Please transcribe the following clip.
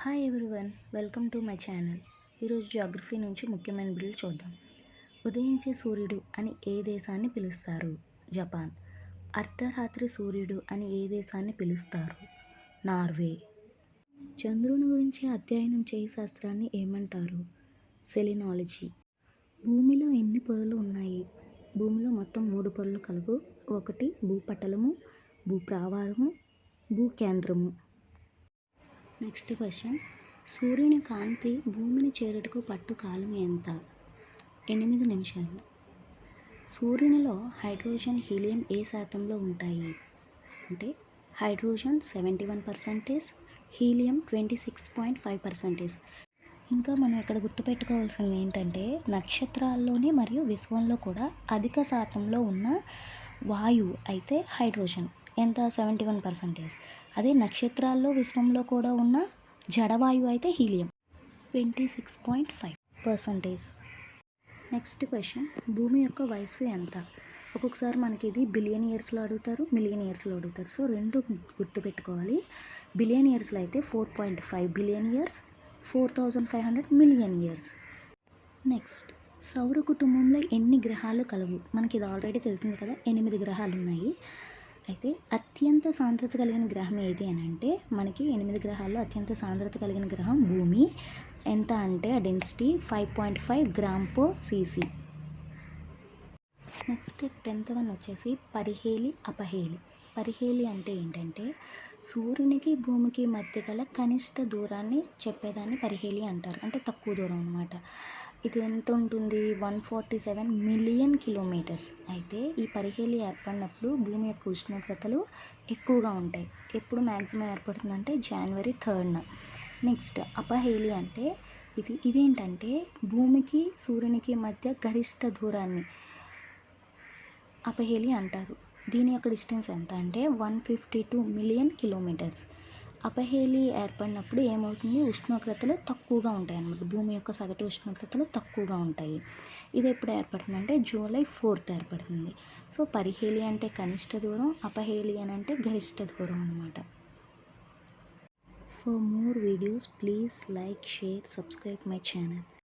Hi everyone, welcome to my channel. ఈరోజు Geography నుంచి ముఖ్యమైన బిల్లు చూద్దాం. ఉదయించే సూర్యుడు అని ఏ దేశాన్ని పిలుస్తారు? జపాన్. అర్ధరాత్రి సూర్యుడు అని ఏ దేశాన్ని పిలుస్తారు? నార్వే. చంద్రుని గురించి అధ్యయనం చేయి శాస్త్రాన్ని ఏమంటారు? సెలినాలజీ. భూమిలో ఎన్ని పొరలు ఉన్నాయి? భూమిలో మొత్తం 3 పొరలు కలవు. 1 భూపటలము, భూప్రావారము, భూకేంద్రము. Next question. సూర్యుని కాంతి భూమిని చేరుటకు పట్టు కాలం ఎంత? 8 నిమిషాలు. సూర్యునిలో హైడ్రోజన్, హీలియం ఏ శాతంలో ఉంటాయి? అంటే హైడ్రోజన్ 71%, హీలియం 26.5%. ఇంకా మనం ఇక్కడ గుర్తుపెట్టుకోవాల్సింది ఏంటంటే నక్షత్రాల్లోనే మరియు విశ్వంలో కూడా అధిక శాతంలో ఉన్న వాయువు అయితే హైడ్రోజన్, ఎంత 71%. అదే నక్షత్రాల్లో విశ్వంలో కూడా ఉన్న జడవాయువు అయితే హీలియం 26.5%. Next question. భూమి యొక్క వయసు ఎంత? ఒక్కొక్కసారి మనకి ఇది బిలియన్ ఇయర్స్లో అడుగుతారు, మిలియన్ ఇయర్స్లో అడుగుతారు. సో రెండు గుర్తుపెట్టుకోవాలి. బిలియన్ ఇయర్స్లో అయితే 4.5 billion years, 4500 million years. Next. సౌర కుటుంబంలో ఎన్ని గ్రహాలు కలవు? మనకి ఇది ఆల్రెడీ తెలిసింది కదా, 8 గ్రహాలు ఉన్నాయి. అయితే అత్యంత సాంద్రత కలిగిన గ్రహం ఏది అని అంటే మనకి 8 గ్రహాల్లో అత్యంత సాంద్రత కలిగిన గ్రహం భూమి. ఎంత అంటే ఆ density 5.5 g/cc. Next 10th one వచ్చేసి పరిహేలి, అపహేలి. పరిహేలి అంటే ఏంటంటే సూర్యునికి భూమికి మధ్య గల కనిష్ట దూరాన్ని చెప్పేదాన్ని పరిహేలి అంటారు. అంటే తక్కువ దూరం అన్నమాట. ఇది ఎంత ఉంటుంది? 147 మిలియన్ కిలోమీటర్స్. అయితే ఈ పరిహేలి ఏర్పడినప్పుడు భూమి యొక్క ఉష్ణోగ్రతలు ఎక్కువగా ఉంటాయి. ఎప్పుడు మ్యాక్సిమం ఏర్పడుతుందంటే January 3rd. నెక్స్ట్ అపహేలి అంటే ఇదేంటంటే భూమికి సూర్యునికి మధ్య గరిష్ట దూరాన్ని అపహేలి అంటారు. దీని యొక్క డిస్టెన్స్ ఎంత అంటే 152 మిలియన్ కిలోమీటర్స్. అపహేలి ఏర్పడినప్పుడు ఏమవుతుంది? ఉష్ణోగ్రతలు తక్కువగా ఉంటాయి అన్నమాట. భూమి యొక్క సగటు ఉష్ణోగ్రతలు తక్కువగా ఉంటాయి. ఇది ఎప్పుడు ఏర్పడుతుందంటే July 4th ఏర్పడుతుంది. సో పరిహేలి అంటే కనిష్ట దూరం, అపహేలి అని అంటే గరిష్ట దూరం అన్నమాట. For more videos please like, share, subscribe my channel.